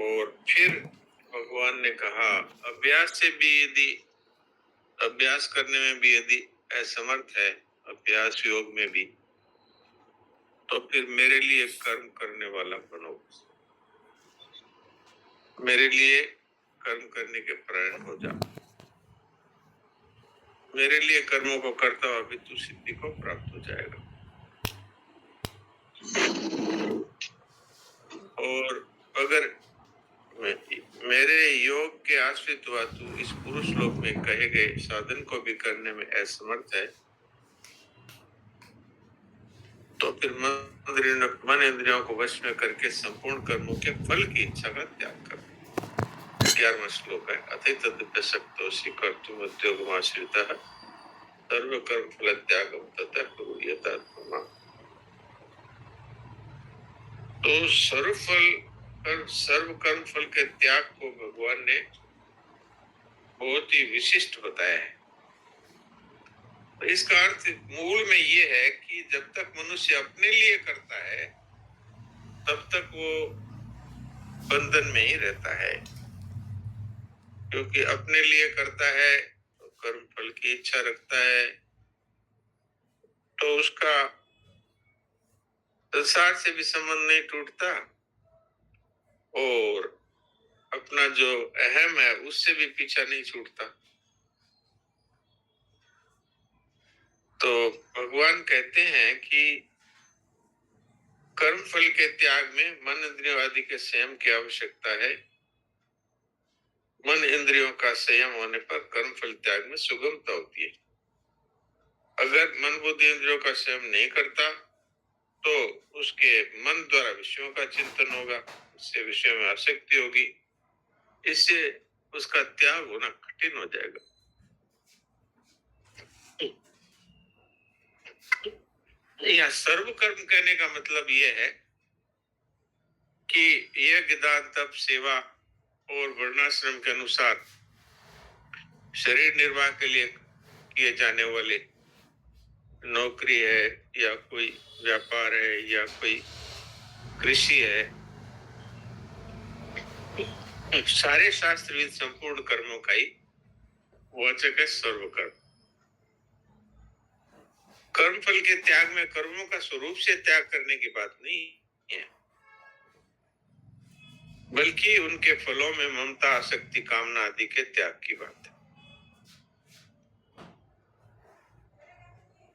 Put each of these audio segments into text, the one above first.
और फिर भगवान ने कहा अभ्यास करने में भी यदि असमर्थ है, अभ्यास योग में भी, तो फिर मेरे लिए कर्म करने वाला बनो, मेरे लिए कर्म करने के प्रेरण हो जा, मेरे लिए कर्मों को करता हुआ भी तू सिद्धि को प्राप्त हो जाएगा। और अगर मेरे योग के आश्रित हुआ तू इस पुरुष लोक में कहे गए साधन को भी करने में असमर्थ है, तो फिर मन इंद्रियों को वश में करके संपूर्ण कर्मों के फल की इच्छा का त्याग कर। 11वां श्लोक है, अथै तदभ्यसक्तोऽसि कर्तुम् उद्योगमाश्रितः सर्व कर्म फल त्यागम ततः कुरु यथात्मना। तो सर्व कर्म फल के त्याग को भगवान ने बहुत ही विशिष्ट बताया है। तो इसका अर्थ मूल में ये है कि जब तक मनुष्य अपने लिए करता है तब तक वो बंधन में ही रहता है, क्योंकि अपने लिए करता है तो कर्म फल की इच्छा रखता है, तो उसका संसार से भी संबंध नहीं टूटता और अपना जो अहम है उससे भी पीछा नहीं छूटता। तो भगवान कहते हैं कि कर्म फल के त्याग में मन इंद्रियों आदि के संयम की आवश्यकता है। मन इंद्रियों का संयम होने पर कर्म फल त्याग में सुगमता होती है। अगर मन बुद्धि इंद्रियों का संयम नहीं करता तो उसके मन द्वारा विषयों का चिंतन होगा, उससे विषय में आसक्ति होगी, इससे उसका त्याग होना कठिन हो जाएगा। यह सर्व कर्म कहने का मतलब यह है कि यज्ञ दान तप सेवा और वर्णाश्रम के अनुसार शरीर निर्वाह के लिए किए जाने वाले नौकरी है या कोई व्यापार है या कोई कृषि है, सारे शास्त्रविद संपूर्ण कर्मों का ही वाचक है सर्व कर्म। कर्म फल के त्याग में कर्मों का स्वरूप से त्याग करने की बात नहीं है, बल्कि उनके फलों में ममता आसक्ति कामना आदि के त्याग की बात है।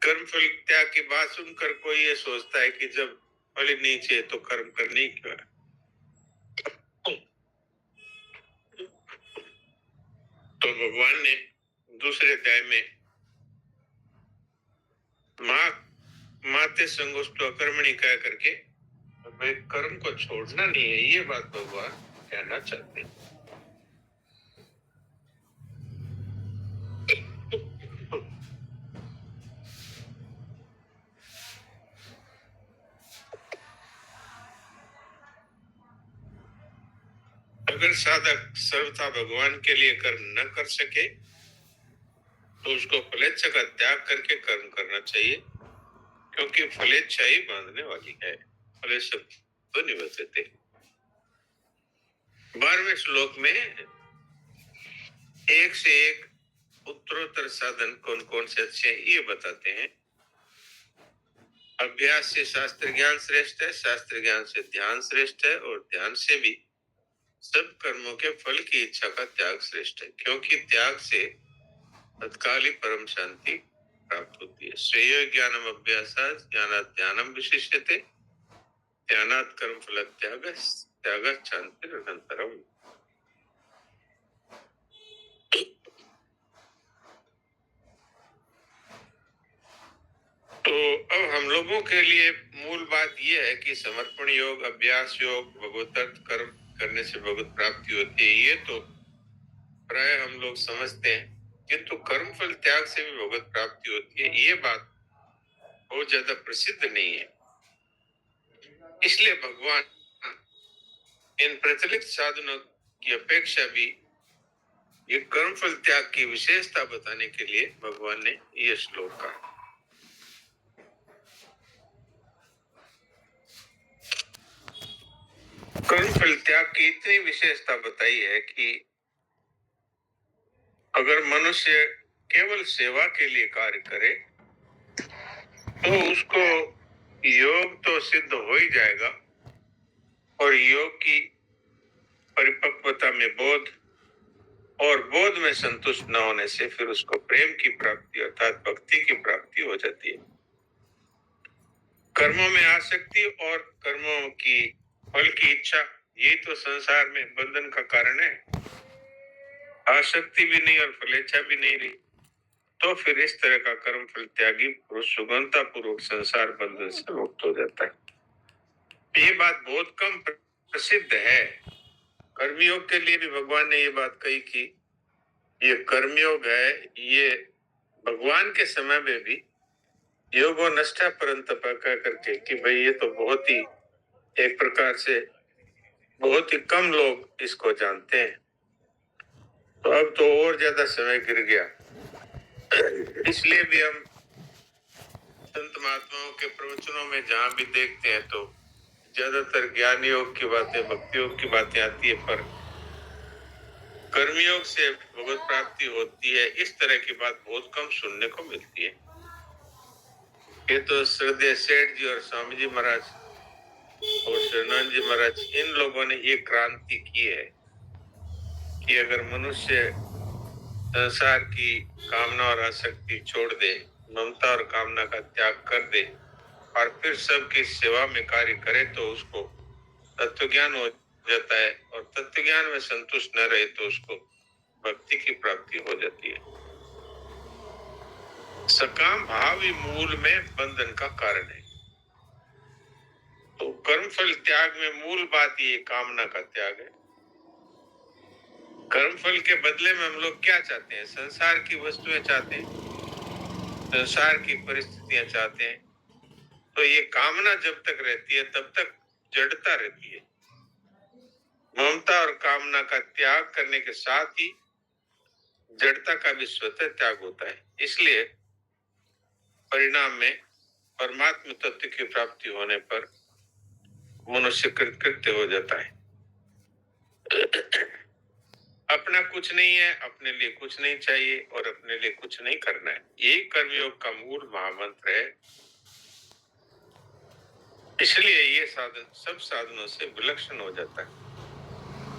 कर्म फल त्याग की बात सुनकर कोई ये सोचता है कि जब फल ही नहीं चाहिए तो कर्म करने ही क्यों है। तो भगवान ने दूसरे अध्याय में माते संगोष्ठो अकर्मणि कह करके भाई कर्म को छोड़ना नहीं है, ये बात भगवान कहना चाहते हैं। अगर साधक सर्वथा भगवान के लिए कर्म न कर सके तो उसको फलेच्छा का त्याग करके कर्म करना चाहिए, क्योंकि फलेच्छा ही बांधने वाली है। फलेच्छा तो निवर्तते। 12वें श्लोक में एक से एक उत्तरोत्तर साधन कौन कौन से अच्छे हैं ये बताते हैं। अभ्यास से शास्त्र ज्ञान श्रेष्ठ है, शास्त्र ज्ञान से ध्यान श्रेष्ठ है, और ध्यान से भी सब कर्मों के फल की इच्छा का त्याग श्रेष्ठ है, क्योंकि त्याग से तत्काल ही परम शांति प्राप्त होती है। श्रेयो ज्ञानम अभ्यासात् ज्ञानात् ध्यानम विशिष्यते, ध्यानात् कर्म फल त्यागात् शांतिरनंतरम। तो अब हम लोगों के लिए मूल बात यह है कि समर्पण योग, अभ्यास योग, भगवत कर्म करने से भगवत प्राप्ति होती है, ये तो प्राय हम लोग समझते हैं, किंतु कर्म फल त्याग से भी भगवत प्राप्ति होती है, ये बात बहुत ज्यादा प्रसिद्ध नहीं है। इसलिए भगवान इन प्रचलित साधनों की अपेक्षा भी ये कर्म फल त्याग की विशेषता बताने के लिए भगवान ने यह श्लोक कहा। कर्म फल त्याग की इतनी विशेषता बताई है कि अगर मनुष्य केवल सेवा के लिए कार्य करे तो उसको योग तो सिद्ध हो ही जाएगा, और योग की परिपक्वता में बोध और बोध में संतुष्ट न होने से फिर उसको प्रेम की प्राप्ति अर्थात भक्ति की प्राप्ति हो जाती है। कर्मों में आसक्ति और कर्मों की फल की इच्छा, ये तो संसार में बंधन का कारण है। आसक्ति भी नहीं और फलेच्छा भी नहीं रही तो फिर इस तरह का कर्म फल त्यागी पुरुष सुगमता पूर्वक संसार बंधन से मुक्त हो जाता है। ये बात बहुत कम प्रसिद्ध है। कर्मयोग के लिए भी भगवान ने ये बात कही कि ये कर्मयोग है, ये भगवान के समय में भी योगो नष्टा परंतप कह करके कि भाई ये तो बहुत ही एक प्रकार से बहुत ही कम लोग इसको जानते हैं। तो अब तो और ज्यादा समय गिर गया, इसलिए भी हम संत महात्माओं के प्रवचनों में जहां भी देखते हैं तो ज्यादातर ज्ञान योग की बातें, भक्ति योग की बातें आती है, पर कर्मयोग से भगवत प्राप्ति होती है इस तरह की बात बहुत कम सुनने को मिलती है। ये तो श्रद्धेय सेठ जी और स्वामी जी महाराज और शरणानंद जी महाराज, इन लोगों ने ये क्रांति की है कि अगर मनुष्य संसार की कामना और आसक्ति छोड़ दे, ममता और कामना का त्याग कर दे और फिर सबकी सेवा में कार्य करे तो उसको तत्व ज्ञान हो जाता है, और तत्व ज्ञान में संतुष्ट न रहे तो उसको भक्ति की प्राप्ति हो जाती है। सकाम भाव ही मूल में बंधन का कारण है। तो कर्मफल त्याग में मूल बात ये कामना का त्याग है। कर्मफल के बदले में हम लोग क्या चाहते हैं? संसार की वस्तुएं चाहते हैं, संसार की परिस्थितियां चाहते हैं। तो ये कामना जब तक रहती है तब तक जड़ता रहती है। ममता और कामना का त्याग करने के साथ ही जड़ता का भी स्वतः त्याग होता है। इसलिए परिणाम में परमात्म तत्व की प्राप्ति होने पर मनुष्य कृतकृत्य हो जाता है। अपना कुछ नहीं है, अपने लिए कुछ नहीं चाहिए और अपने लिए कुछ नहीं करना है, यही कर्मयोग का मूल महामंत्र है। इसलिए ये साधन सब साधनों से विलक्षण हो जाता है।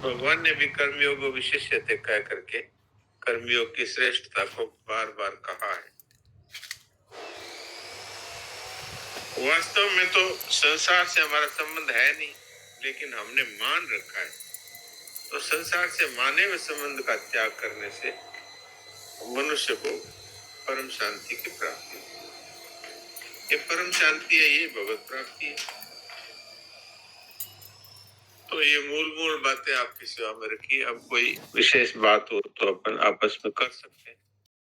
भगवान ने भी कर्मयोग विशिष्यते कह करके कर्मयोग की श्रेष्ठता को बार बार कहा है। वास्तव में तो संसार से हमारा संबंध है नहीं, लेकिन हमने मान रखा है। तो संसार से माने हुए संबंध का त्याग करने से मनुष्य को परम शांति की प्राप्ति है। ये परम शांति है, ये भगवत प्राप्ति है। तो ये मूल बातें आपकी सेवा में रखी। अब कोई विशेष बात हो तो अपन आपस में कर सकते हैं।